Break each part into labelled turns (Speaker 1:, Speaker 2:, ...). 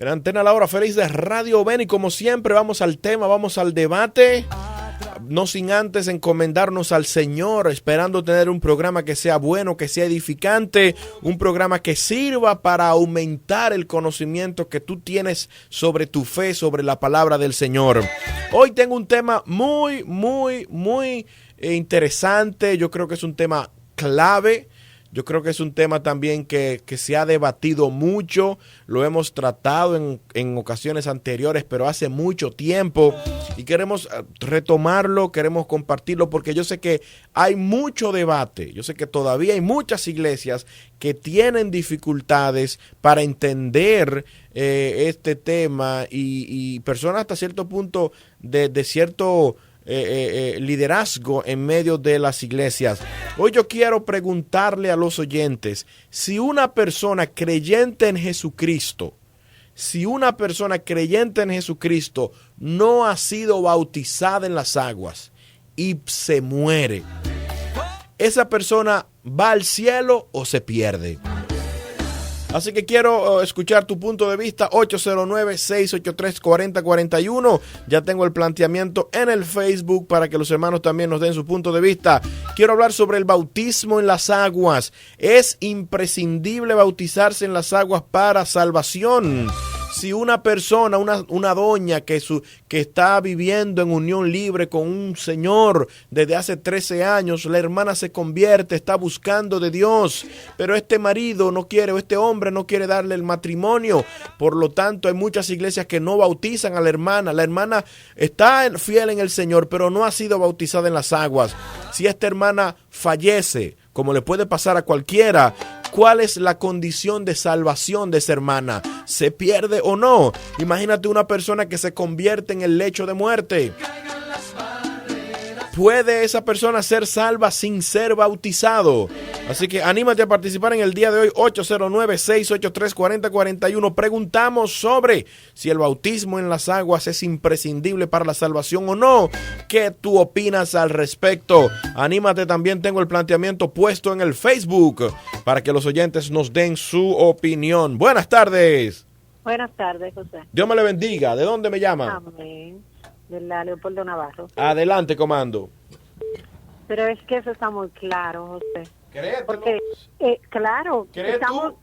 Speaker 1: En Antena La Hora Feliz de Radio Ven, y como siempre vamos al tema, vamos al debate, no sin antes encomendarnos al Señor, esperando tener un programa que sea bueno, que sea edificante, un programa que sirva para aumentar el conocimiento que tú tienes sobre tu fe, sobre la palabra del Señor. Hoy tengo un tema muy interesante. Yo creo que es un tema clave. Yo creo que es un tema también que se ha debatido mucho, lo hemos tratado en ocasiones anteriores, pero hace mucho tiempo, y queremos retomarlo, queremos compartirlo, porque yo sé que hay mucho debate, yo sé que todavía hay muchas iglesias que tienen dificultades para entender este tema, y personas hasta cierto punto de cierto liderazgo en medio de las iglesias. Hoy yo quiero preguntarle a los oyentes, si una persona creyente en Jesucristo, no ha sido bautizada en las aguas y se muere, ¿esa persona va al cielo o se pierde? Así que quiero escuchar tu punto de vista. 809-683-4041. Ya tengo el planteamiento en el Facebook para que los hermanos también nos den su punto de vista. Quiero hablar sobre el bautismo en las aguas. ¿Es imprescindible bautizarse en las aguas para salvación? Si una persona, una doña que está viviendo en unión libre con un señor desde hace 13 años, la hermana se convierte, está buscando de Dios, pero este marido no quiere, o este hombre no quiere darle el matrimonio. Por lo tanto, hay muchas iglesias que no bautizan a la hermana. La hermana está fiel en el Señor, pero no ha sido bautizada en las aguas. Si esta hermana fallece, como le puede pasar a cualquiera, ¿cuál es la condición de salvación de esa hermana? ¿Se pierde o no? Imagínate una persona que se convierte en el lecho de muerte. ¿Puede esa persona ser salva sin ser bautizado? Así que anímate a participar en el día de hoy. 809-683-4041. Preguntamos sobre si el bautismo en las aguas es imprescindible para la salvación o no. ¿Qué tú opinas al respecto? Anímate, también tengo el planteamiento puesto en el Facebook para que los oyentes nos den su opinión. Buenas tardes.
Speaker 2: Buenas tardes, José.
Speaker 1: Dios me le bendiga. ¿De dónde me llama?
Speaker 2: Amén. De la Leopoldo Navarro.
Speaker 1: Adelante, comando.
Speaker 2: Pero es que eso está muy claro, José.
Speaker 1: ¿Créetelo?
Speaker 2: Porque, claro,
Speaker 1: ¿Crees tú?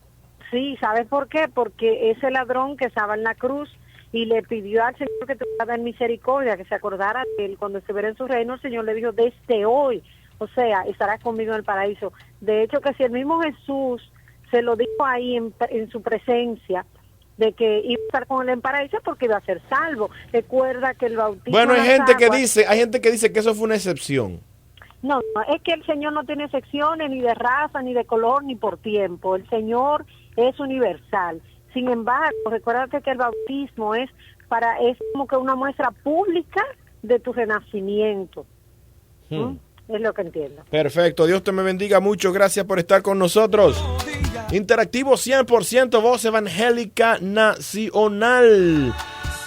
Speaker 2: Sí, ¿sabes por qué? Porque ese ladrón que estaba en la cruz y le pidió al Señor que tuviera misericordia, que se acordara de él cuando estuviera en su reino, el Señor le dijo, desde hoy, o sea, estarás conmigo en el paraíso. De hecho, que si el mismo Jesús se lo dijo ahí en su presencia, de que iba a estar con él en paraíso porque iba a ser salvo. Recuerda que el bautismo...
Speaker 1: Bueno, hay gente que dice que eso fue una excepción.
Speaker 2: No, es que el Señor no tiene excepciones ni de raza, ni de color, ni por tiempo. El Señor es universal. Sin embargo, recuerda que el bautismo es como que una muestra pública de tu renacimiento. Es lo que entiendo.
Speaker 1: Perfecto, Dios te me bendiga mucho, gracias por estar con nosotros. Interactivo 100% Voz Evangélica Nacional.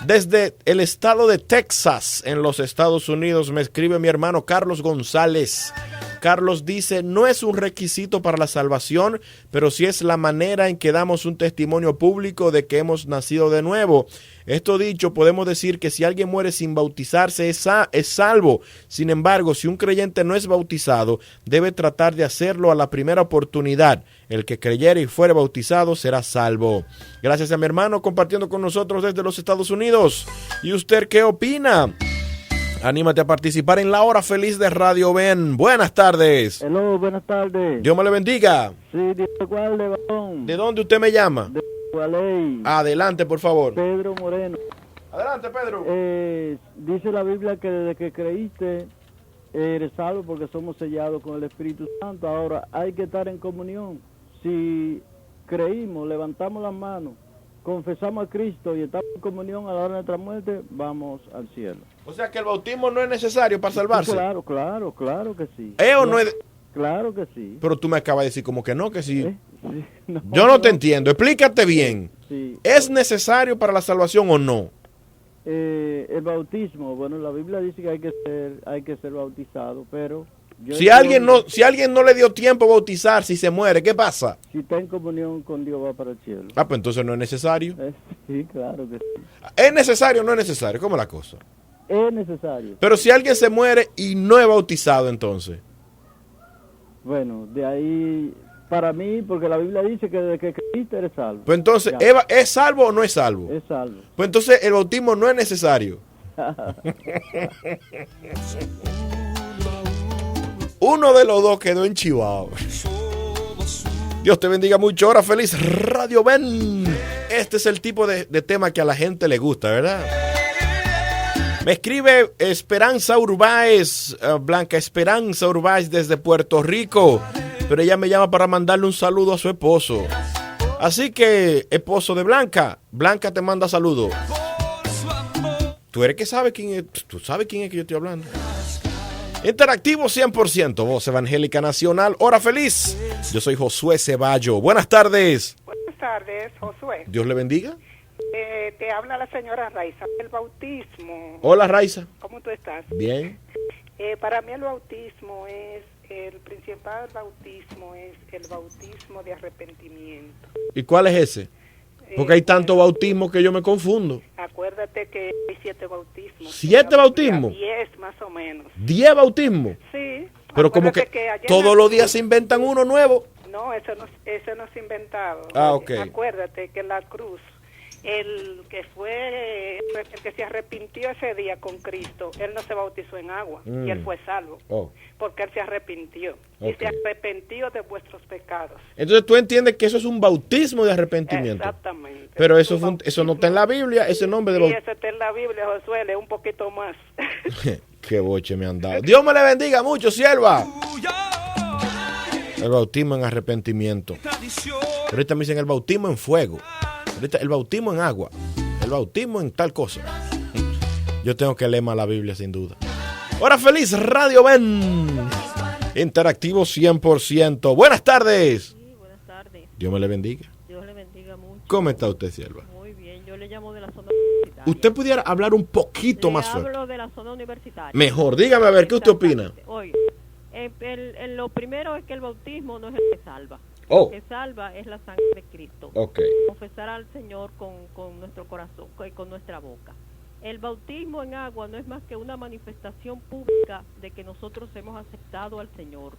Speaker 1: Desde el estado de Texas, en los Estados Unidos, me escribe mi hermano Carlos González. Carlos dice, no es un requisito para la salvación, pero sí es la manera en que damos un testimonio público de que hemos nacido de nuevo. Esto dicho, podemos decir que si alguien muere sin bautizarse es salvo. Sin embargo, si un creyente no es bautizado, debe tratar de hacerlo a la primera oportunidad. El que creyere y fuere bautizado será salvo. Gracias a mi hermano compartiendo con nosotros desde los Estados Unidos. ¿Y usted qué opina? Anímate a participar en la hora feliz de Radio Ven. Buenas tardes.
Speaker 3: Hello, buenas tardes.
Speaker 1: Dios me le bendiga.
Speaker 3: Sí, Dios te guarde, varón.
Speaker 1: ¿De dónde usted me llama?
Speaker 3: De Gualey.
Speaker 1: Adelante, por favor.
Speaker 3: Pedro Moreno.
Speaker 1: Adelante, Pedro.
Speaker 3: Dice la Biblia que desde que creíste eres salvo porque somos sellados con el Espíritu Santo. Ahora hay que estar en comunión. Si creímos, levantamos las manos, confesamos a Cristo y estamos en comunión a la hora de nuestra muerte, vamos al cielo.
Speaker 1: O sea que el bautismo no es necesario para salvarse.
Speaker 3: Claro que sí.
Speaker 1: ¿O no es?
Speaker 3: Claro que sí.
Speaker 1: Pero tú me acabas de decir como que no, que sí.
Speaker 3: Sí, no,
Speaker 1: yo no te entiendo. Explícate bien.
Speaker 3: Sí.
Speaker 1: ¿Es necesario para la salvación o no?
Speaker 3: El bautismo, bueno, la Biblia dice que hay que ser bautizado, pero
Speaker 1: Si alguien no le dio tiempo a bautizar, si se muere, ¿qué pasa?
Speaker 3: Si está en comunión con Dios, va para el cielo.
Speaker 1: Ah, pues entonces no es necesario.
Speaker 3: Sí, claro que sí.
Speaker 1: ¿Es necesario o no es necesario? ¿Cómo es la cosa?
Speaker 3: Es necesario.
Speaker 1: Pero si alguien se muere y no es bautizado, entonces.
Speaker 3: Bueno, de ahí, para mí, porque la Biblia dice que desde que creíste eres salvo.
Speaker 1: Pues entonces,
Speaker 3: Ya.
Speaker 1: ¿es salvo o no es salvo?
Speaker 3: Es salvo.
Speaker 1: Pues entonces el bautismo no es necesario. Uno de los dos quedó enchivado. Dios te bendiga mucho. Hora feliz, Radio Ven. Este es el tipo de tema que a la gente le gusta, ¿verdad? Me escribe Esperanza Urbáez, Blanca Esperanza Urbáez desde Puerto Rico. Pero ella me llama para mandarle un saludo a su esposo. Así que, esposo de Blanca, Blanca te manda saludos. Tú eres que sabe quién es, tú sabes quién es que yo estoy hablando. Interactivo 100%, Voz Evangélica Nacional, Hora Feliz. Yo soy Josué Ceballo. Buenas tardes.
Speaker 4: Buenas tardes, Josué.
Speaker 1: Dios le bendiga.
Speaker 4: Te habla la señora Raiza del bautismo.
Speaker 1: Hola, Raiza.
Speaker 4: ¿Cómo tú estás?
Speaker 1: Bien.
Speaker 4: Para mí el bautismo el principal bautismo es el bautismo de arrepentimiento.
Speaker 1: ¿Y cuál es ese? Porque hay tanto bautismo que yo me confundo.
Speaker 4: Acuérdate que hay 7 bautismos.
Speaker 1: 7 bautismos.
Speaker 4: 10 más o menos.
Speaker 1: 10 bautismos.
Speaker 4: Sí.
Speaker 1: Pero como que todos los días se inventan uno nuevo.
Speaker 4: No, ese no es inventado.
Speaker 1: Ah, ok.
Speaker 4: Acuérdate que la cruz, el que se arrepintió ese día con Cristo, él no se bautizó en agua y él fue salvo. Porque él se arrepintió. Y se arrepintió de vuestros pecados.
Speaker 1: Entonces tú entiendes que eso es un bautismo de arrepentimiento.
Speaker 4: Exactamente.
Speaker 1: Pero eso no está en la Biblia, ese nombre de bautismo.
Speaker 4: Sí, ese está en la Biblia, Josué, lee un poquito más.
Speaker 1: Qué boche me han dado. Dios me le bendiga mucho, sierva. El bautismo en arrepentimiento. Ahorita me dicen el bautismo en fuego. Ahorita el bautismo en agua. El bautismo en tal cosa. Yo tengo que leer más la Biblia sin duda. Hora feliz, Radio Ven. Interactivo 100%. Buenas tardes.
Speaker 5: Sí, buenas tardes.
Speaker 1: Dios me le bendiga.
Speaker 5: Dios le bendiga mucho.
Speaker 1: ¿Cómo está usted, sierva?
Speaker 5: Muy bien, yo le llamo de la zona universitaria.
Speaker 1: ¿Usted pudiera hablar un poquito más
Speaker 5: fuerte?
Speaker 1: fuerte?
Speaker 5: Hablo de la zona universitaria.
Speaker 1: Mejor, dígame a ver, ¿qué usted opina?
Speaker 5: Oye, lo primero es que el bautismo no es el que salva.
Speaker 1: Oh.
Speaker 5: El que salva es la sangre de Cristo.
Speaker 1: Ok.
Speaker 5: Confesar al Señor con nuestro corazón, con nuestra boca. El bautismo en agua no es más que una manifestación pública de que nosotros hemos aceptado al Señor.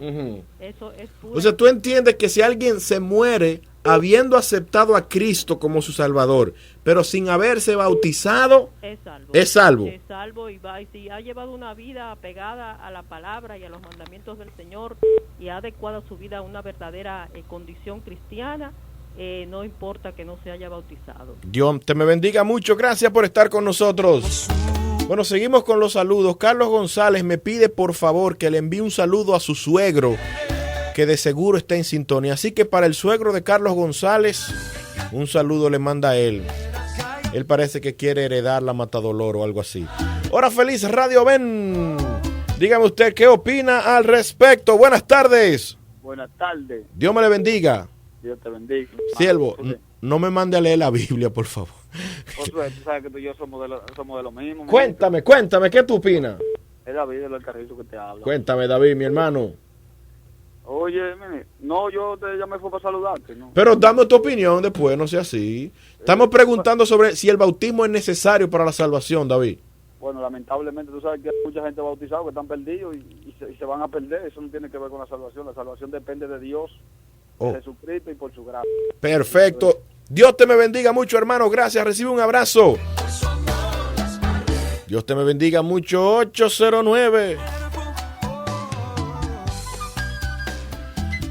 Speaker 5: Eso es puro.
Speaker 1: O sea, tú entiendes que si alguien se muere habiendo aceptado a Cristo como su Salvador, pero sin haberse bautizado,
Speaker 5: es salvo.
Speaker 1: Es salvo.
Speaker 5: Es salvo y si ha llevado una vida apegada a la palabra y a los mandamientos del Señor y ha adecuado su vida a una verdadera condición cristiana, no importa que no se haya bautizado.
Speaker 1: Dios te me bendiga mucho. Gracias por estar con nosotros. Bueno, seguimos con los saludos. Carlos González me pide por favor que le envíe un saludo a su suegro, que de seguro está en sintonía. Así que para el suegro de Carlos González, un saludo le manda a él. Él parece que quiere heredar la Matadolor o algo así. Hora feliz, Radio Ven. Dígame usted qué opina al respecto. Buenas tardes.
Speaker 3: Buenas tardes.
Speaker 1: Dios me le bendiga.
Speaker 3: Dios te bendiga.
Speaker 1: Siervo, no me mande a leer la Biblia, por favor.
Speaker 3: Josué, tú sabes que tú y yo somos de lo mismo.
Speaker 1: Cuéntame, ¿qué tú opinas?
Speaker 3: Es David del Carrito que te habla.
Speaker 1: Cuéntame, David, mi hermano.
Speaker 3: Oye, no, yo te llamé fue para saludarte, ¿no?
Speaker 1: Pero dame tu opinión después, no sea así. Estamos preguntando sobre si el bautismo es necesario para la salvación, David.
Speaker 3: Bueno, lamentablemente tú sabes que hay mucha gente bautizada que están perdidos y se van a perder. Eso no tiene que ver con la salvación. La salvación depende de Dios, de Jesucristo y por su gracia.
Speaker 1: Perfecto. Dios te me bendiga mucho, hermano. Gracias. Recibe un abrazo. Dios te me bendiga mucho. 809.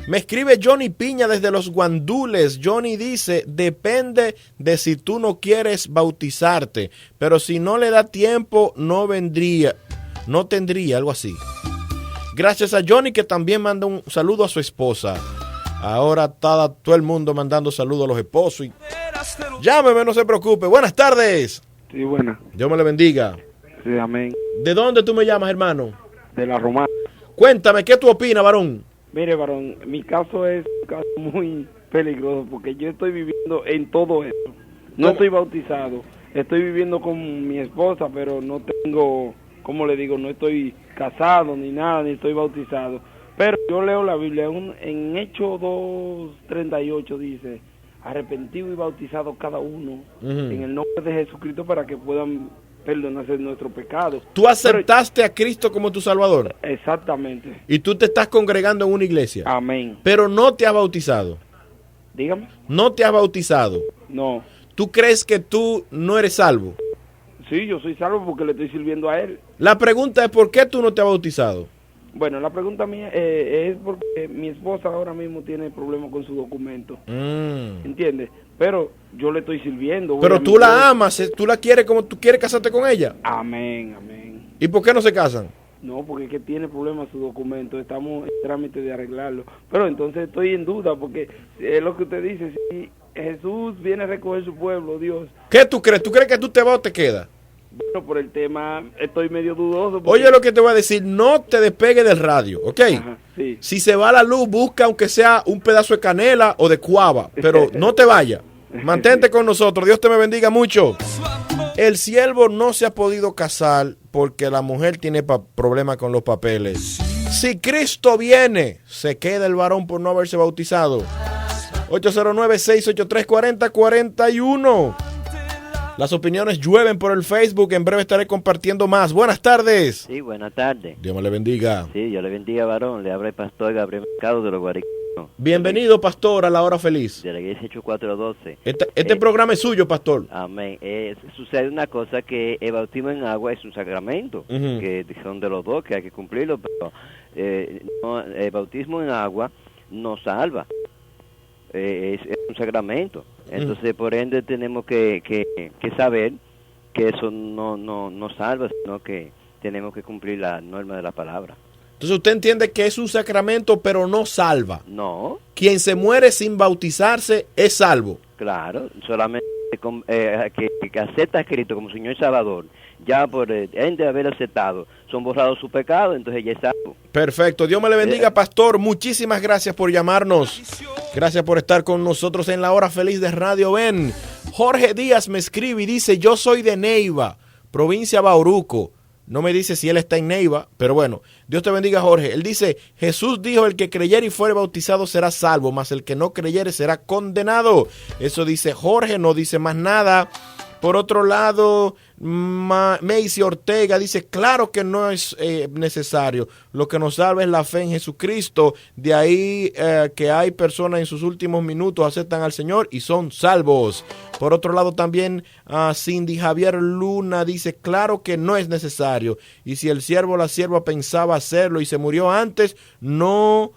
Speaker 1: Me escribe Johnny Piña desde Los Guandules. Johnny dice, depende de si tú no quieres bautizarte, pero si no le da tiempo, no tendría, algo así. Gracias a Johnny, que también manda un saludo a su esposa. Ahora está todo el mundo mandando saludos a los esposos. Llámeme, no se preocupe. Buenas tardes.
Speaker 6: Sí, buena.
Speaker 1: Dios me le bendiga.
Speaker 6: Sí, amén.
Speaker 1: ¿De dónde tú me llamas, hermano?
Speaker 6: De la Romana.
Speaker 1: Cuéntame, ¿qué tú opinas, varón?
Speaker 6: Mire, varón, mi caso es un caso muy peligroso porque yo estoy viviendo en todo eso. No estoy bautizado. Estoy viviendo con mi esposa, pero no tengo como le digo, no estoy casado ni nada, ni estoy bautizado. Pero yo leo la Biblia, en Hechos 2:38 dice, arrepentido y bautizado cada uno en el nombre de Jesucristo para que puedan perdonarse nuestros pecados.
Speaker 1: ¿Tú aceptaste a Cristo como tu Salvador?
Speaker 6: Exactamente.
Speaker 1: Y tú te estás congregando en una iglesia.
Speaker 6: Amén.
Speaker 1: Pero no te has bautizado.
Speaker 6: Dígame.
Speaker 1: No te has bautizado.
Speaker 6: No.
Speaker 1: ¿Tú crees que tú no eres salvo?
Speaker 6: Sí, yo soy salvo porque le estoy sirviendo a Él.
Speaker 1: La pregunta es, ¿por qué tú no te has bautizado?
Speaker 6: Bueno, la pregunta mía es porque mi esposa ahora mismo tiene problemas con su documento. ¿Entiendes? Pero yo le estoy sirviendo.
Speaker 1: Pero tú la amas, tú la quieres como tú quieres casarte con ella.
Speaker 6: Amén, amén.
Speaker 1: ¿Y por qué no se casan?
Speaker 6: No, porque es que tiene problemas su documento, estamos en trámite de arreglarlo. Pero entonces estoy en duda porque es lo que usted dice, si Jesús viene a recoger su pueblo, Dios.
Speaker 1: ¿Qué tú crees? ¿Tú crees que tú te vas o te quedas?
Speaker 6: Bueno, por el tema estoy medio dudoso. Porque...
Speaker 1: Oye lo que te voy a decir, no te despegues del radio, ¿ok?
Speaker 6: Ajá, sí.
Speaker 1: Si se va la luz, busca aunque sea un pedazo de canela o de cuava, pero no te vayas. Mantente con nosotros, Dios te me bendiga mucho. El siervo no se ha podido casar porque la mujer tiene problemas con los papeles. Si Cristo viene, se queda el varón por no haberse bautizado. 809-683-4041. Las opiniones llueven por el Facebook. En breve estaré compartiendo más. Buenas tardes.
Speaker 7: Sí, buenas tardes.
Speaker 1: Dios me le bendiga.
Speaker 7: Sí, Dios le bendiga, varón. Le habla el pastor Gabriel Mercado de los Guaricanos.
Speaker 1: Bienvenido, pastor, a la hora feliz.
Speaker 7: De la iglesia 8412.
Speaker 1: Este programa es suyo, pastor.
Speaker 7: Amén. Sucede una cosa, que el bautismo en agua es un sacramento, que son de los dos, que hay que cumplirlo, pero el bautismo en agua no salva. Es un sacramento. Entonces, por ende, tenemos que saber que eso no salva, sino que tenemos que cumplir la norma de la palabra.
Speaker 1: Entonces usted entiende que es un sacramento, pero no salva.
Speaker 7: No.
Speaker 1: Quien se muere sin bautizarse es salvo.
Speaker 7: Claro, solamente que acepta a Cristo como Señor y Salvador, ya por de haber aceptado, son borrados sus pecados, entonces ya es salvo.
Speaker 1: Perfecto, Dios me le bendiga, pastor. Muchísimas gracias por llamarnos. Gracias por estar con nosotros en la hora feliz de Radio Ben. Jorge Díaz me escribe y dice, yo soy de Neiva, provincia Bauruco. No me dice si él está en Neiva, pero bueno, Dios te bendiga, Jorge. Él dice, Jesús dijo, el que creyere y fuere bautizado será salvo, mas el que no creyere será condenado. Eso dice Jorge, no dice más nada. Por otro lado, Macy Ortega dice, claro que no es necesario. Lo que nos salva es la fe en Jesucristo. De ahí que hay personas en sus últimos minutos aceptan al Señor y son salvos. Por otro lado también Cindy Javier Luna dice, claro que no es necesario. Y si el siervo o la sierva pensaba hacerlo y se murió antes, no...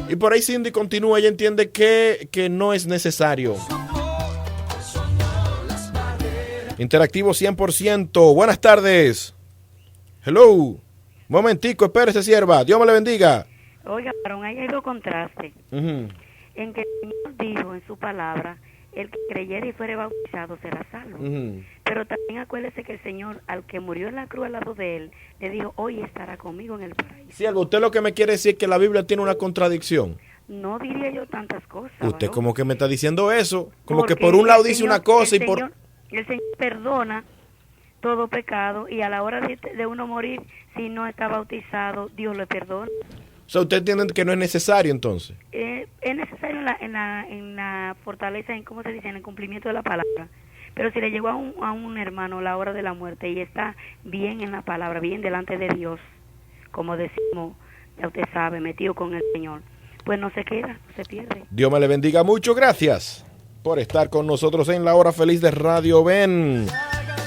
Speaker 1: Y por ahí Cindy continúa, ella entiende que no es necesario. Interactivo 100%. Buenas tardes. Hello. Momentico, espérese, sierva. Dios me le bendiga.
Speaker 8: Oiga, varón, ahí hay dos contrastes. En que el Señor dijo en su palabra, el que creyere y fuere bautizado será salvo. Pero también acuérdese que el Señor, al que murió en la cruz al lado de él, le dijo, hoy estará conmigo en el paraíso.
Speaker 1: Sierva, usted lo que me quiere decir es que la Biblia tiene una contradicción.
Speaker 8: No diría yo tantas cosas.
Speaker 1: Usted
Speaker 8: varón.
Speaker 1: como que me está diciendo eso, como
Speaker 8: Porque
Speaker 1: que por un lado dice
Speaker 8: Señor,
Speaker 1: una cosa y
Speaker 8: el Señor perdona todo pecado, y a la hora de uno morir, si no está bautizado, Dios le perdona.
Speaker 1: O sea, usted entiende que no es necesario entonces.
Speaker 8: Es necesario en la fortaleza, en cómo se dice, en el cumplimiento de la palabra. Pero si le llegó a un hermano la hora de la muerte y está bien en la palabra, bien delante de Dios, como decimos, ya usted sabe, metido con el Señor, pues no se queda, no se pierde.
Speaker 1: Dios me le bendiga mucho, gracias por estar con nosotros en la hora feliz de Radio Ben.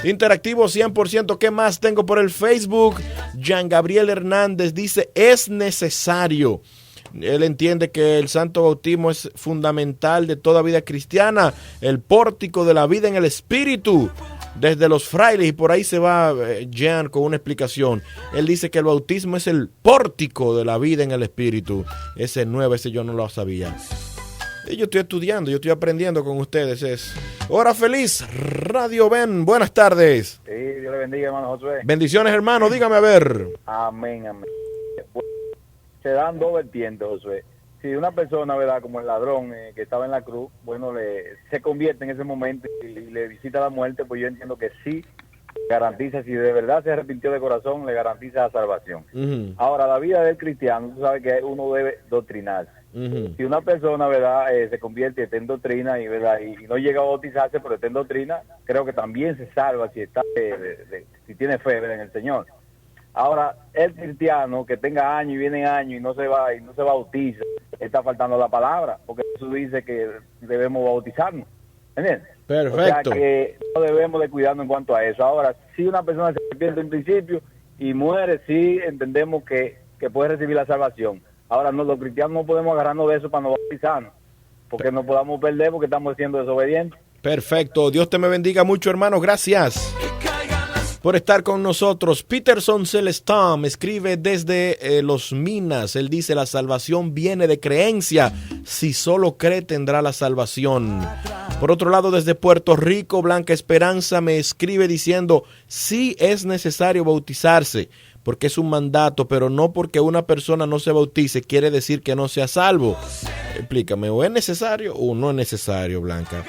Speaker 1: Interactivo 100%, ¿qué más tengo por el Facebook? Jean Gabriel Hernández dice, es necesario. Él entiende que el santo bautismo es fundamental de toda vida cristiana, el pórtico de la vida en el espíritu, desde los frailes, y por ahí se va Jean con una explicación. Él dice que el bautismo es el pórtico de la vida en el espíritu. Ese nuevo, ese yo no lo sabía. Yo estoy estudiando, yo estoy aprendiendo con ustedes. Es Hora Feliz, Radio Ben. Buenas tardes.
Speaker 9: Sí, Dios le bendiga, hermano Josué.
Speaker 1: Bendiciones, hermano. Dígame a ver.
Speaker 9: Amén, amén. Se dan dos vertientes, Josué. si una persona, ¿verdad?, como el ladrón que estaba en la cruz, bueno, se convierte en ese momento y le visita la muerte, pues yo entiendo que sí garantiza, si de verdad se arrepintió de corazón, le garantiza la salvación. Ahora, la vida del cristiano, tú sabes que uno debe doctrinarse. Si una persona, ¿verdad?, se convierte y está en doctrina y, ¿verdad?, y no llega a bautizarse, pero está en doctrina, creo que también se salva si está si tiene fe, ¿verdad?, en el Señor. Ahora, el cristiano que tenga años y viene años y no se bautiza, está faltando la palabra, porque Jesús dice que debemos bautizarnos. ¿Entiendes?
Speaker 1: Perfecto.
Speaker 9: O sea que no debemos de cuidarnos en cuanto a eso. Ahora, si una persona se arrepiente en principio y muere, sí entendemos que puede recibir la salvación. Ahora, los cristianos no podemos agarrarnos de eso para no bautizarnos, porque no podamos perder porque estamos siendo desobedientes.
Speaker 1: Perfecto. Dios te me bendiga mucho, hermano. Gracias por estar con nosotros. Peterson Celestin me escribe desde Los Minas. Él dice, la salvación viene de creencia. Si solo cree, tendrá la salvación. Por otro lado, desde Puerto Rico, Blanca Esperanza me escribe diciendo, sí es necesario bautizarse, porque es un mandato, pero no porque una persona no se bautice quiere decir que no sea salvo. Explícame, ¿o es necesario o no es necesario, Blanca?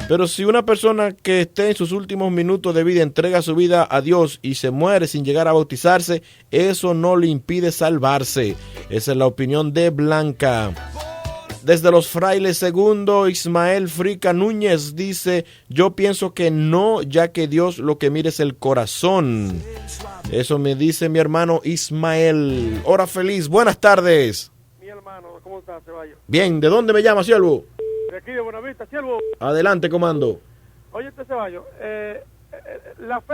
Speaker 1: Pero si una persona que esté en sus últimos minutos de vida entrega su vida a Dios y se muere sin llegar a bautizarse, eso no le impide salvarse. Esa es la opinión de Blanca. Desde Los Frailes Segundo, Ismael Frica Núñez dice, yo pienso que no, ya que Dios lo que mira es el corazón. Eso me dice mi hermano Ismael. Hora feliz, buenas tardes.
Speaker 10: Mi hermano, ¿cómo estás, Ceballos?
Speaker 1: Bien, ¿de dónde me llama, siervo?
Speaker 10: De aquí de Buenavista, siervo.
Speaker 1: Adelante, comando.
Speaker 10: Oye, Ceballos, la fe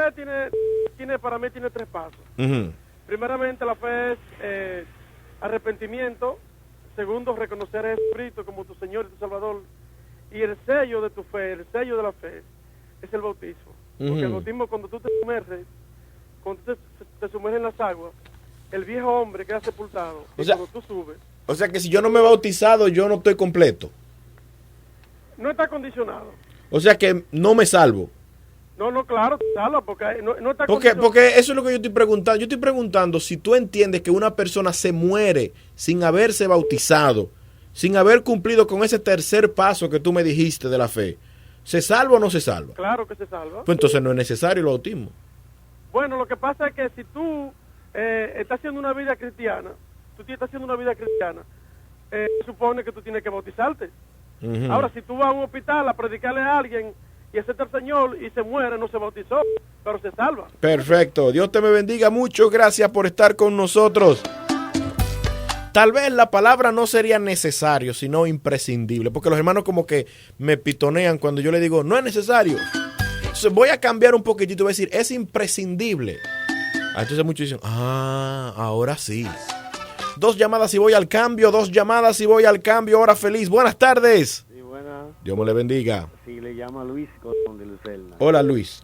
Speaker 10: para mí tiene tres pasos. Primeramente, la fe es arrepentimiento. Segundo, reconocer a Jesucristo como tu Señor y tu Salvador. Y el sello de tu fe, el sello de la fe, es el bautismo. Porque el bautismo, cuando tú te sumerges, cuando te sumerges en las aguas, el viejo hombre queda sepultado. Y cuando tú subes...
Speaker 1: O sea que si yo no me he bautizado, yo no estoy completo.
Speaker 10: No está condicionado.
Speaker 1: O sea que no me salvo.
Speaker 10: No, claro, salva, porque no está
Speaker 1: condicionado. Porque eso es lo que yo estoy preguntando. Yo estoy preguntando si tú entiendes que una persona se muere sin haberse bautizado, sin haber cumplido con ese tercer paso que tú me dijiste de la fe. ¿Se salva o no se salva?
Speaker 10: Claro que se salva.
Speaker 1: Pues entonces no es necesario el bautismo.
Speaker 10: Bueno, lo que pasa es que si tú estás haciendo una vida cristiana, supone que tú tienes que bautizarte. Ahora, si tú vas a un hospital a predicarle a alguien y acepta al Señor y se muere, no se bautizó, pero se salva.
Speaker 1: Perfecto. Dios te me bendiga mucho. Gracias por estar con nosotros. Tal vez la palabra no sería necesario, sino imprescindible, porque los hermanos como que me pitonean cuando yo le digo, no es necesario. Entonces voy a cambiar un poquitito, voy a decir, es imprescindible. Entonces muchos dicen, ahora sí. 2 llamadas y voy al cambio, 2 llamadas y voy al cambio. Hora feliz. Buenas tardes.
Speaker 11: Sí, buenas.
Speaker 1: Dios me le bendiga.
Speaker 11: Sí, le llama Luis de Lucerna.
Speaker 1: Hola, Luis.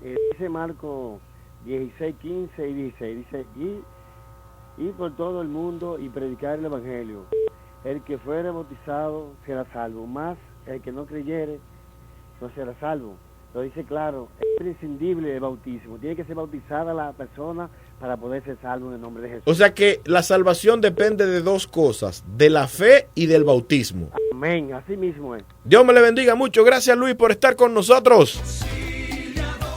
Speaker 11: Dice Marco 16, 15 y 16. Dice, ir por todo el mundo y predicar el evangelio. El que fuere bautizado será salvo, más el que no creyere no será salvo. Lo dice claro, es imprescindible el bautismo. Tiene que ser bautizada la persona para poder ser salvo en el nombre de Jesús.
Speaker 1: O sea que la salvación depende de 2 cosas, de la fe y del bautismo.
Speaker 11: Amén, así mismo es.
Speaker 1: Dios me le bendiga mucho. Gracias, Luis, por estar con nosotros.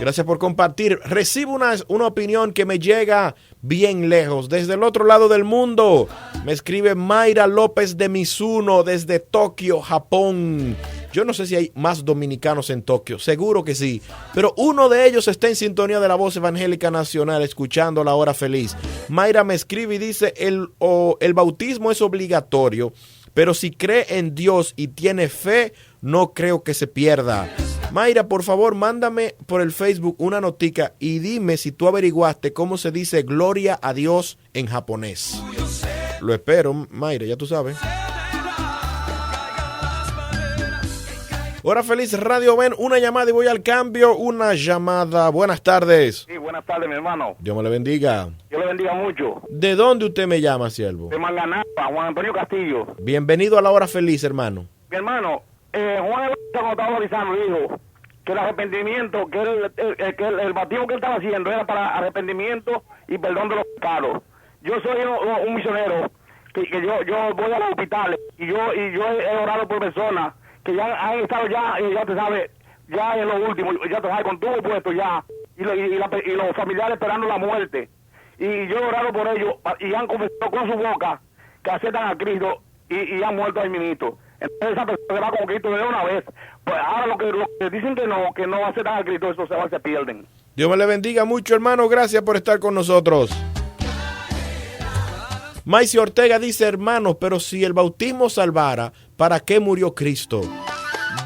Speaker 1: Gracias por compartir. Recibo una opinión que me llega bien lejos, desde el otro lado del mundo. Me escribe Mayra López de Mizuno desde Tokio, Japón. Yo no sé si hay más dominicanos en Tokio, seguro que sí, pero uno de ellos está en sintonía de la Voz Evangélica Nacional, escuchando La Hora Feliz. Mayra me escribe y dice, el bautismo es obligatorio, pero si cree en Dios y tiene fe, no creo que se pierda. Mayra, por favor, mándame por el Facebook una notica y dime si tú averiguaste cómo se dice gloria a Dios en japonés. Lo espero, Mayra, ya tú sabes. Hora Feliz Radio, ven, una llamada y voy al cambio. Una llamada. Buenas tardes.
Speaker 12: Sí, buenas tardes, mi hermano.
Speaker 1: Dios me le bendiga.
Speaker 12: Dios le bendiga mucho.
Speaker 1: ¿De dónde usted me llama, siervo?
Speaker 12: De Manganapa, Juan Antonio Castillo.
Speaker 1: Bienvenido a La Hora Feliz, hermano.
Speaker 12: Mi hermano, Juan cuando estaba bautizando dijo que el arrepentimiento, que el bautismo que él estaba haciendo era para arrepentimiento y perdón de los pecados. Yo soy un misionero que yo voy a los hospitales y yo he orado por personas que ya han estado ya te sabes, ya en lo último, ya te sabes, con tubo puesto ya, y los familiares esperando la muerte. Y yo he orado por ellos y han confesado con su boca que aceptan a Cristo y han muerto ahí mismo. Entonces esa persona se va con Cristo de una vez. Pues ahora lo que dicen que no aceptan a Cristo, eso se pierden.
Speaker 1: Dios me le bendiga mucho, hermano. Gracias por estar con nosotros. Maicy Ortega dice, hermanos, pero si el bautismo salvara, ¿para qué murió Cristo?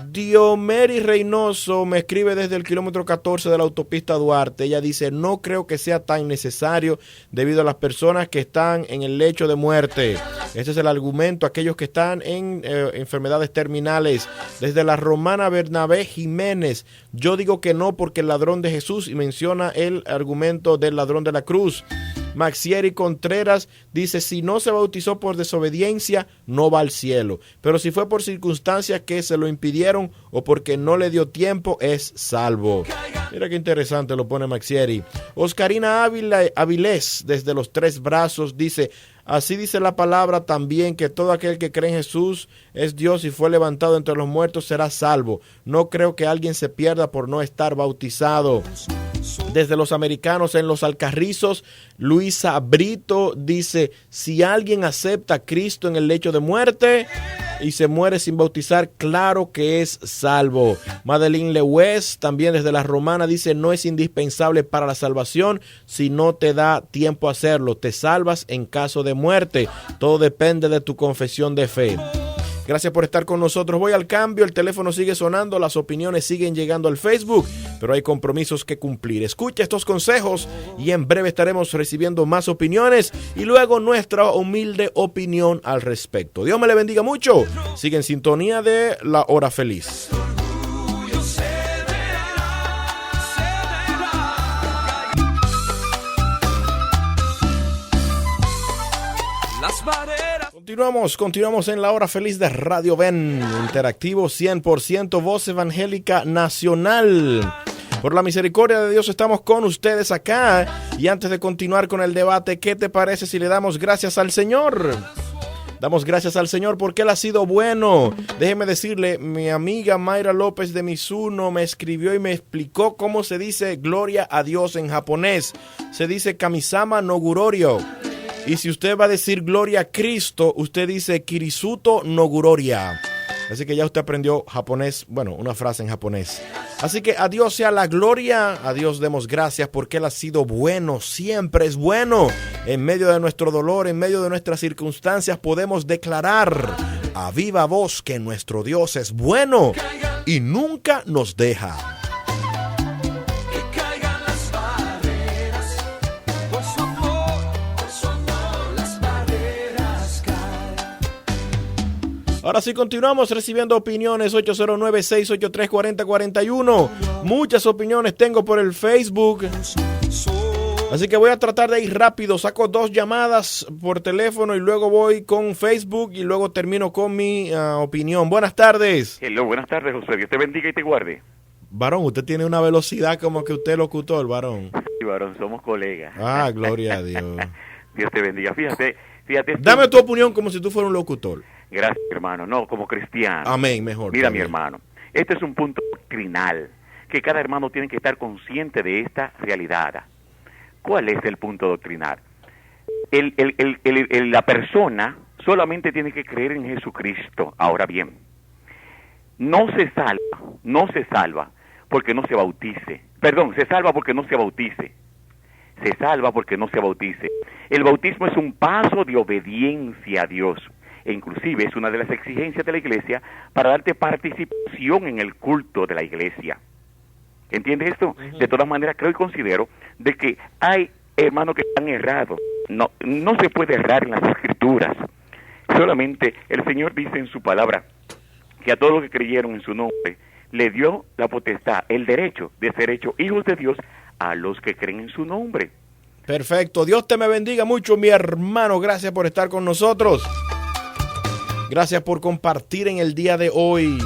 Speaker 1: Diomeri Reynoso me escribe desde el kilómetro 14 de la autopista Duarte. Ella dice, no creo que sea tan necesario debido a las personas que están en el lecho de muerte. Este es el argumento, aquellos que están en enfermedades terminales. Desde la Romana Bernabé Jiménez, yo digo que no porque el ladrón de Jesús, y menciona el argumento del ladrón de la cruz. Maxieri Contreras dice, si no se bautizó por desobediencia, no va al cielo. Pero si fue por circunstancias que se lo impidieron o porque no le dio tiempo, es salvo. Mira qué interesante lo pone Maxieri. Oscarina Avilés, desde Los Tres Brazos, dice, así dice la palabra también, que todo aquel que cree en Jesús es Dios y fue levantado entre los muertos será salvo. No creo que alguien se pierda por no estar bautizado. Desde Los Americanos en Los Alcarrizos, Luisa Brito dice, si alguien acepta a Cristo en el lecho de muerte y se muere sin bautizar, claro que es salvo. Madeline Lewes, también desde La Romana, dice, no es indispensable para la salvación si no te da tiempo a hacerlo. Te salvas en caso de muerte. Todo depende de tu confesión de fe. Gracias por estar con nosotros. Voy al cambio, el teléfono sigue sonando, las opiniones siguen llegando al Facebook, pero hay compromisos que cumplir. Escucha estos consejos y en breve estaremos recibiendo más opiniones y luego nuestra humilde opinión al respecto. Dios me le bendiga mucho. Sigue en sintonía de La Hora Feliz. Continuamos en La Hora Feliz de Radio Ven, interactivo 100% voz evangélica nacional. Por la misericordia de Dios estamos con ustedes acá. Y antes de continuar con el debate, ¿qué te parece si le damos gracias al Señor? Damos gracias al Señor porque Él ha sido bueno. Déjeme decirle, mi amiga Mayra López de Mizuno me escribió y me explicó cómo se dice gloria a Dios en japonés. Se dice Kamisama no Gurorio. Y si usted va a decir gloria a Cristo, usted dice Kirisuto no Guroria. Así que ya usted aprendió japonés, bueno, una frase en japonés. Así que a Dios sea la gloria, a Dios demos gracias porque Él ha sido bueno, siempre es bueno. En medio de nuestro dolor, en medio de nuestras circunstancias, podemos declarar a viva voz que nuestro Dios es bueno y nunca nos deja. Ahora sí continuamos recibiendo opiniones 809-683-4041. Muchas opiniones tengo por el Facebook. Así que voy a tratar de ir rápido. Saco 2 llamadas por teléfono y luego voy con Facebook y luego termino con mi opinión. Buenas tardes.
Speaker 13: Hello, buenas tardes, José. Dios te bendiga y te guarde.
Speaker 1: Varón, usted tiene una velocidad como que usted es locutor, varón.
Speaker 13: Sí, varón, somos colegas.
Speaker 1: Ah, gloria a Dios.
Speaker 13: Dios te bendiga. Fíjate.
Speaker 1: Dame tu opinión como si tú fueras un locutor.
Speaker 13: Gracias, hermano. No, como cristiano.
Speaker 1: Amén, mejor.
Speaker 13: Mira, mi hermano, este es un punto doctrinal, que cada hermano tiene que estar consciente de esta realidad. ¿Cuál es el punto doctrinal? La persona solamente tiene que creer en Jesucristo. Ahora bien, no se salva porque no se bautice. Perdón, se salva porque no se bautice. Se salva porque no se bautice. El bautismo es un paso de obediencia a Dios. E inclusive es una de las exigencias de la iglesia para darte participación en el culto de la iglesia. ¿Entiendes esto? Uh-huh. De todas maneras, creo y considero de que hay hermanos que han errado. No se puede errar en las escrituras. Solamente el Señor dice en su palabra que a todos los que creyeron en su nombre le dio la potestad, el derecho de ser hechos hijos de Dios a los que creen en su nombre.
Speaker 1: Perfecto. Dios te me bendiga mucho, mi hermano. Gracias por estar con nosotros. Gracias por compartir en el día de hoy.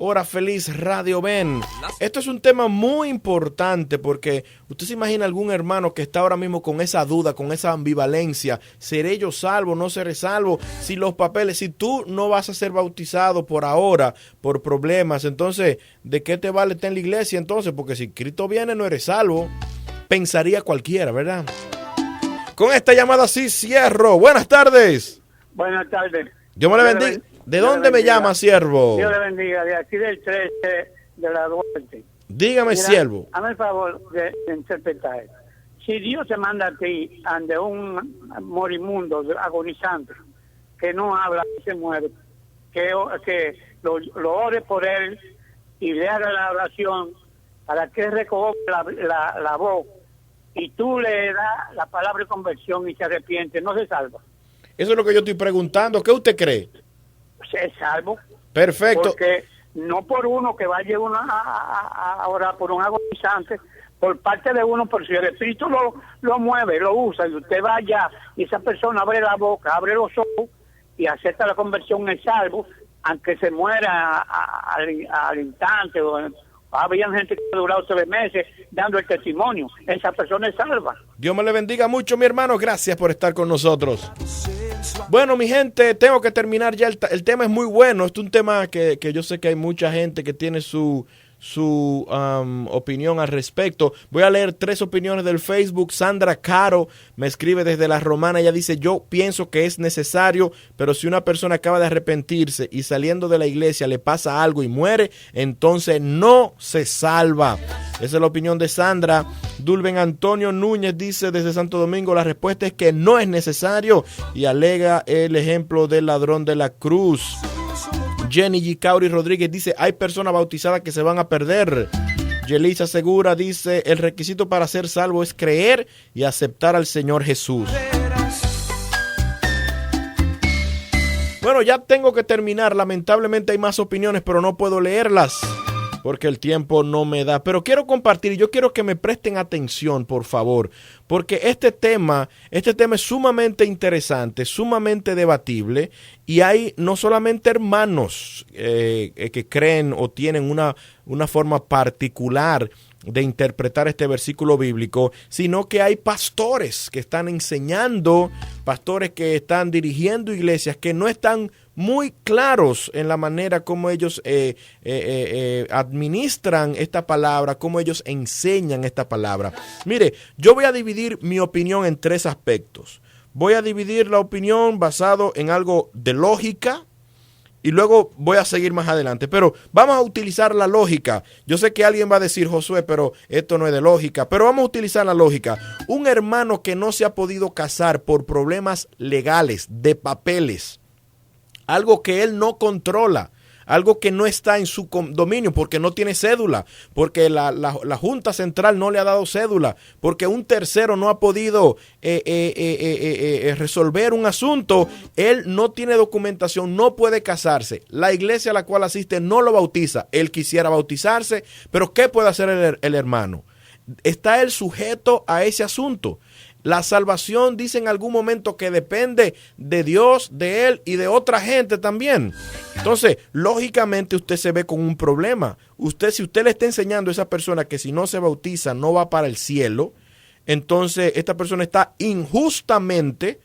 Speaker 1: Hora Feliz Radio Ben. Esto es un tema muy importante porque usted se imagina algún hermano que está ahora mismo con esa duda, con esa ambivalencia. ¿Seré yo salvo? ¿No seré salvo? Si los papeles, si tú no vas a ser bautizado por ahora, por problemas, entonces, ¿de qué te vale estar en la iglesia entonces? Porque si Cristo viene no eres salvo. Pensaría cualquiera, ¿verdad? Con esta llamada sí cierro. Buenas tardes.
Speaker 14: Buenas tardes.
Speaker 1: Dios me le bendiga. ¿De dónde me llama, siervo?
Speaker 14: Dios le bendiga, de aquí del 13 de la Duarte.
Speaker 1: Dígame, siervo.
Speaker 14: Hazme el favor de interpretar. Si Dios te manda a ti ante un morimundo, agonizante, que no habla, que se muere, que lo ore por él y le haga la oración para que recoja la voz y tú le das la palabra de conversión y se arrepiente, no se salva.
Speaker 1: Eso es lo que yo estoy preguntando. ¿Qué usted cree?
Speaker 14: Es salvo.
Speaker 1: Perfecto.
Speaker 14: Porque no por uno que vaya uno a orar por un agonizante, por parte de uno, pero si el Espíritu lo mueve, lo usa, y usted vaya y esa persona abre la boca, abre los ojos y acepta la conversión, es salvo, aunque se muera al instante. Había gente que ha durado 3 meses dando el testimonio. Esa persona es salva.
Speaker 1: Dios me le bendiga mucho, mi hermano. Gracias por estar con nosotros. Bueno, mi gente, tengo que terminar ya. El tema es muy bueno. Este es un tema que yo sé que hay mucha gente que tiene su opinión al respecto. Voy a leer 3 opiniones del Facebook. Sandra Caro me escribe desde La Romana. Ella dice: yo pienso que es necesario, pero si una persona acaba de arrepentirse y saliendo de la iglesia le pasa algo y muere, entonces no se salva. Esa es la opinión de Sandra. Dulben Antonio Núñez dice desde Santo Domingo: la respuesta es que no es necesario, y alega el ejemplo del ladrón de la cruz. Jenny Gicauri Rodríguez dice: hay personas bautizadas que se van a perder. Yelisa Segura dice: el requisito para ser salvo es creer y aceptar al Señor Jesús. Bueno, ya tengo que terminar. Lamentablemente hay más opiniones, pero no puedo leerlas porque el tiempo no me da. Pero quiero compartir, yo quiero que me presten atención, por favor, porque este tema es sumamente interesante, sumamente debatible, y hay no solamente hermanos que creen o tienen una forma particular de interpretar este versículo bíblico, sino que hay pastores que están enseñando, pastores que están dirigiendo iglesias que no están muy claros en la manera como ellos administran esta palabra, cómo ellos enseñan esta palabra. Mire, yo voy a dividir mi opinión en 3 aspectos. Voy a dividir la opinión basado en algo de lógica, y luego voy a seguir más adelante. Pero vamos a utilizar la lógica. Yo sé que alguien va a decir: Josué, pero esto no es de lógica. Pero vamos a utilizar la lógica. Un hermano que no se ha podido casar por problemas legales, de papeles, algo que él no controla, algo que no está en su dominio, porque no tiene cédula, porque la Junta Central no le ha dado cédula, porque un tercero no ha podido resolver un asunto, él no tiene documentación, no puede casarse, la iglesia a la cual asiste no lo bautiza, él quisiera bautizarse, pero ¿qué puede hacer el hermano? ¿Está él sujeto a ese asunto? La salvación dice en algún momento que depende de Dios, de él y de otra gente también. Entonces, lógicamente usted se ve con un problema. Si usted le está enseñando a esa persona que si no se bautiza no va para el cielo, entonces esta persona está injustamente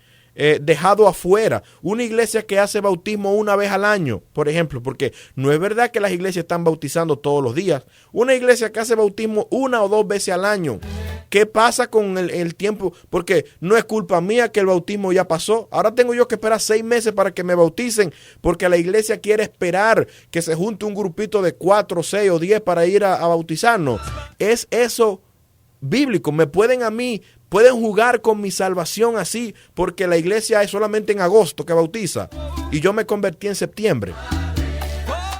Speaker 1: dejado afuera. Una iglesia que hace bautismo una vez al año, por ejemplo, porque no es verdad que las iglesias están bautizando todos los días. Una iglesia que hace bautismo 1 o 2 veces al año. ¿Qué pasa con el tiempo? Porque no es culpa mía que el bautismo ya pasó. Ahora tengo yo que esperar 6 meses para que me bauticen, porque la iglesia quiere esperar que se junte un grupito de 4, 6 o 10 para ir a bautizarnos. ¿Es eso bíblico? Pueden jugar con mi salvación así, porque la iglesia es solamente en agosto que bautiza y yo me convertí en septiembre.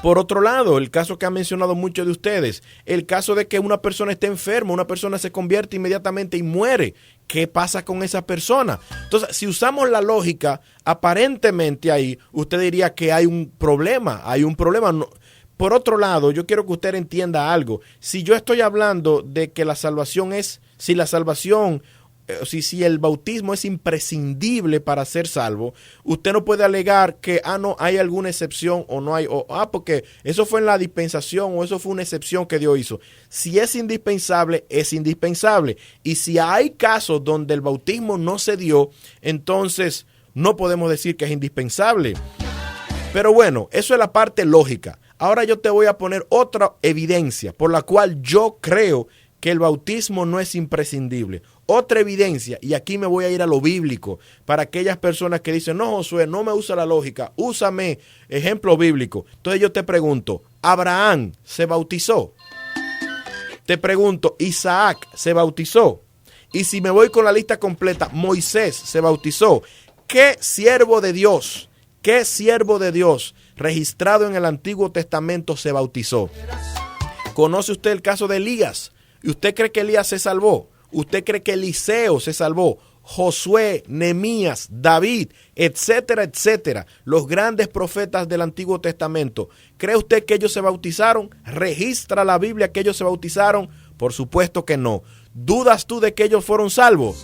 Speaker 1: Por otro lado, el caso que han mencionado muchos de ustedes, el caso de que una persona esté enferma, una persona se convierte inmediatamente y muere. ¿Qué pasa con esa persona? Entonces, si usamos la lógica, aparentemente ahí usted diría que hay un problema. No. Por otro lado, yo quiero que usted entienda algo. Si yo estoy hablando de que la salvación si el bautismo es imprescindible para ser salvo, usted no puede alegar que, no, hay alguna excepción o no hay, porque eso fue en la dispensación o eso fue una excepción que Dios hizo. Si es indispensable, es indispensable. Y si hay casos donde el bautismo no se dio, entonces no podemos decir que es indispensable. Pero bueno, eso es la parte lógica. Ahora yo te voy a poner otra evidencia por la cual yo creo que el bautismo no es imprescindible. Otra evidencia, y aquí me voy a ir a lo bíblico, para aquellas personas que dicen, no, Josué, no me usa la lógica, úsame ejemplo bíblico. Entonces yo te pregunto, ¿Abraham se bautizó? Te pregunto, ¿Isaac se bautizó? Y si me voy con la lista completa, ¿Moisés se bautizó? ¿Qué siervo de Dios registrado en el Antiguo Testamento se bautizó? ¿Conoce usted el caso de Elías? ¿Y usted cree que Elías se salvó? ¿Usted cree que Eliseo se salvó? Josué, Nehemías, David, etcétera, etcétera. Los grandes profetas del Antiguo Testamento. ¿Cree usted que ellos se bautizaron? ¿Registra la Biblia que ellos se bautizaron? Por supuesto que no. ¿Dudas tú de que ellos fueron salvos?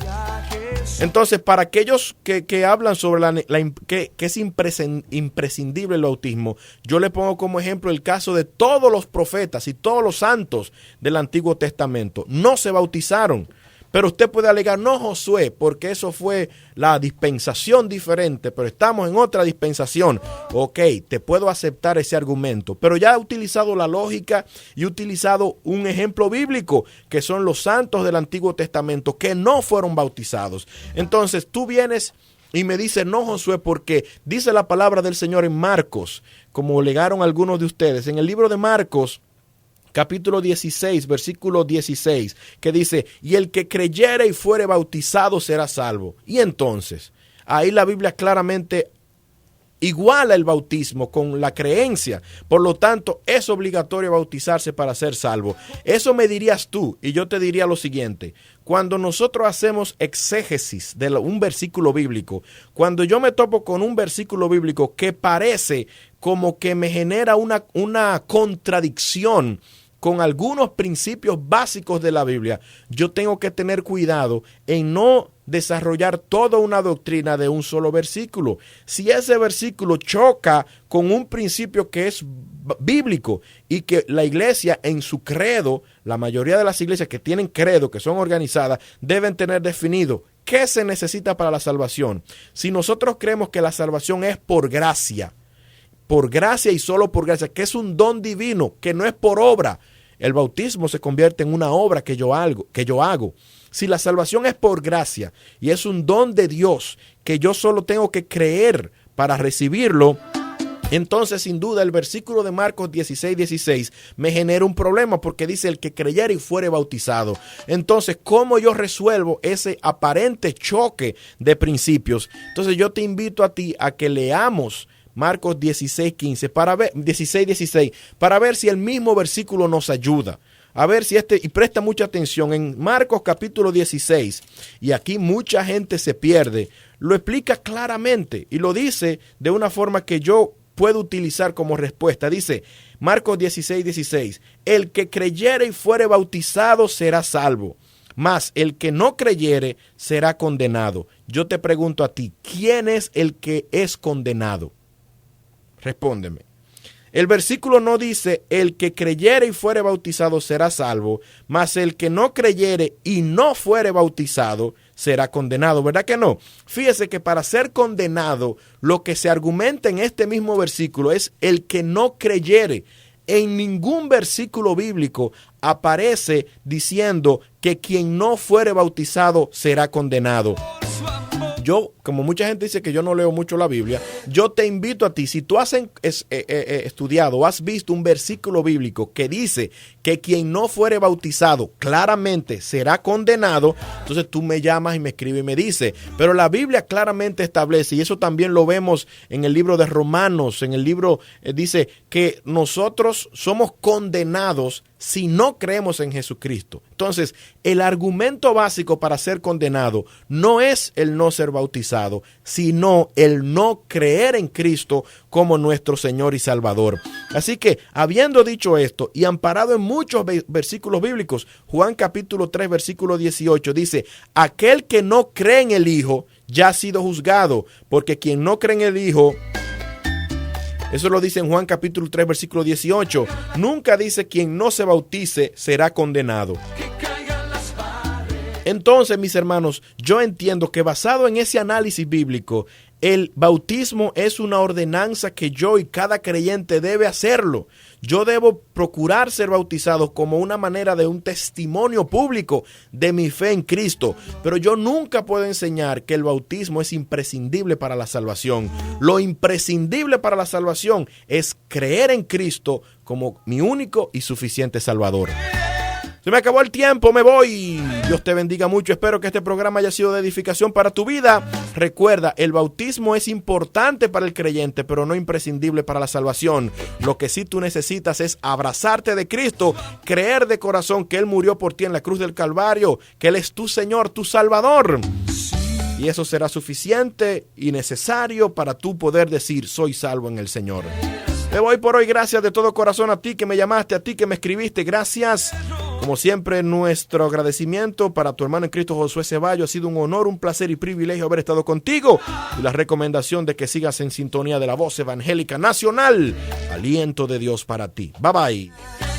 Speaker 1: Entonces, para aquellos que hablan sobre que es imprescindible el bautismo, yo le pongo como ejemplo el caso de todos los profetas y todos los santos del Antiguo Testamento. No se bautizaron. Pero usted puede alegar, no, Josué, porque eso fue la dispensación diferente, pero estamos en otra dispensación. Ok, te puedo aceptar ese argumento, pero ya he utilizado la lógica y he utilizado un ejemplo bíblico, que son los santos del Antiguo Testamento que no fueron bautizados. Entonces tú vienes y me dices, no, Josué, porque dice la palabra del Señor en Marcos, como alegaron algunos de ustedes, en el libro de Marcos, capítulo 16, versículo 16, que dice, y el que creyere y fuere bautizado será salvo. Y entonces, ahí la Biblia claramente iguala el bautismo con la creencia. Por lo tanto, es obligatorio bautizarse para ser salvo. Eso me dirías tú, y yo te diría lo siguiente. Cuando nosotros hacemos exégesis de un versículo bíblico, cuando yo me topo con un versículo bíblico que parece como que me genera una contradicción con algunos principios básicos de la Biblia, yo tengo que tener cuidado en no desarrollar toda una doctrina de un solo versículo. Si ese versículo choca con un principio que es bíblico y que la iglesia en su credo, la mayoría de las iglesias que tienen credo, que son organizadas, deben tener definido qué se necesita para la salvación. Si nosotros creemos que la salvación es por gracia y solo por gracia, que es un don divino, que no es por obra, el bautismo se convierte en una obra que yo hago. Si la salvación es por gracia y es un don de Dios que yo solo tengo que creer para recibirlo, entonces sin duda el versículo de Marcos 16 me genera un problema, porque dice el que creyere y fuere bautizado. Entonces, ¿cómo yo resuelvo ese aparente choque de principios? Entonces yo te invito a ti a que leamos Marcos 16:16 para ver si el mismo versículo nos ayuda. A ver si y presta mucha atención en Marcos capítulo 16, y aquí mucha gente se pierde, lo explica claramente y lo dice de una forma que yo puedo utilizar como respuesta. Dice Marcos 16:16, el que creyere y fuere bautizado será salvo, mas el que no creyere será condenado. Yo te pregunto a ti, ¿quién es el que es condenado? Respóndeme. El versículo no dice, el que creyere y fuere bautizado será salvo, mas el que no creyere y no fuere bautizado será condenado, ¿verdad que no? Fíjese que para ser condenado, lo que se argumenta en este mismo versículo es el que no creyere. En ningún versículo bíblico aparece diciendo que quien no fuere bautizado será condenado. Yo, como mucha gente dice que yo no leo mucho la Biblia, yo te invito a ti, si tú has estudiado o has visto un versículo bíblico que dice que quien no fuere bautizado claramente será condenado, entonces tú me llamas y me escribes y me dices. Pero la Biblia claramente establece, y eso también lo vemos en el libro de Romanos, en el libro dice que nosotros somos condenados si no creemos en Jesucristo. Entonces, el argumento básico para ser condenado no es el no ser bautizado, sino el no creer en Cristo como nuestro Señor y Salvador. Así que, habiendo dicho esto y amparado en muchos versículos bíblicos. Juan capítulo 3, versículo 18 dice, aquel que no cree en el Hijo ya ha sido juzgado, porque quien no cree en el Hijo, eso lo dice en Juan capítulo 3, versículo 18. Nunca dice quien no se bautice será condenado. Entonces, mis hermanos, yo entiendo que basado en ese análisis bíblico, el bautismo es una ordenanza que yo y cada creyente debe hacerlo. Yo debo procurar ser bautizado como una manera de un testimonio público de mi fe en Cristo. Pero yo nunca puedo enseñar que el bautismo es imprescindible para la salvación. Lo imprescindible para la salvación es creer en Cristo como mi único y suficiente Salvador. Se me acabó el tiempo, me voy. Dios te bendiga mucho. Espero que este programa haya sido de edificación para tu vida. Recuerda, el bautismo es importante para el creyente, pero no imprescindible para la salvación. Lo que sí tú necesitas es abrazarte de Cristo, creer de corazón que Él murió por ti en la cruz del Calvario, que Él es tu Señor, tu Salvador. Y eso será suficiente y necesario para tú poder decir, soy salvo en el Señor. Me voy por hoy. Gracias de todo corazón a ti que me llamaste, a ti que me escribiste. Gracias. Como siempre, nuestro agradecimiento para tu hermano en Cristo, Josué Ceballos. Ha sido un honor, un placer y privilegio haber estado contigo. Y la recomendación de que sigas en sintonía de la Voz Evangélica Nacional. Aliento de Dios para ti. Bye bye.